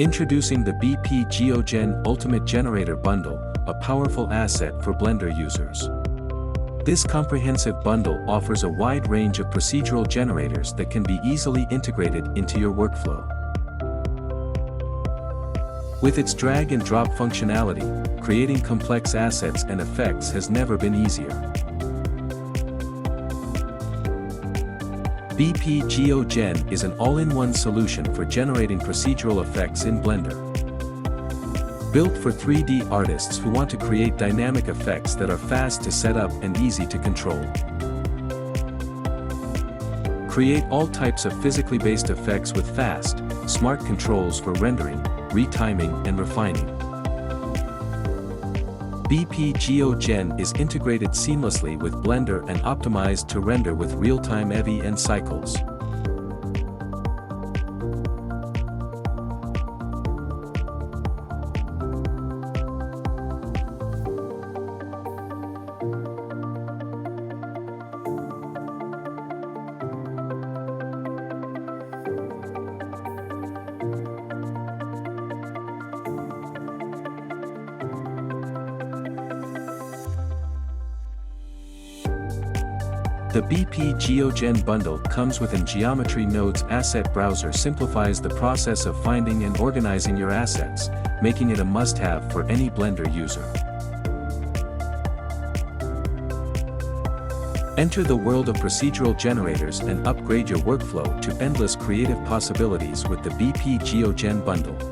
Introducing the BP GEOGEN Ultimate Generator Bundle, a powerful asset for Blender users. This comprehensive bundle offers a wide range of procedural generators that can be easily integrated into your workflow. With its drag and drop functionality, creating complex assets and effects has never been easier. BP GEOGEN is an all-in-one solution for generating procedural effects in Blender. Built for 3D artists who want to create dynamic effects that are fast to set up and easy to control. Create all types of physically based effects with fast, smart controls for rendering, retiming and refining. BP GEOGEN is integrated seamlessly with Blender and optimized to render with real-time EV and cycles. The BP GEOGEN bundle comes with an Geometry Nodes asset browser simplifies the process of finding and organizing your assets, making it a must-have for any Blender user. Enter the world of procedural generators and upgrade your workflow to endless creative possibilities with the BP GEOGEN bundle.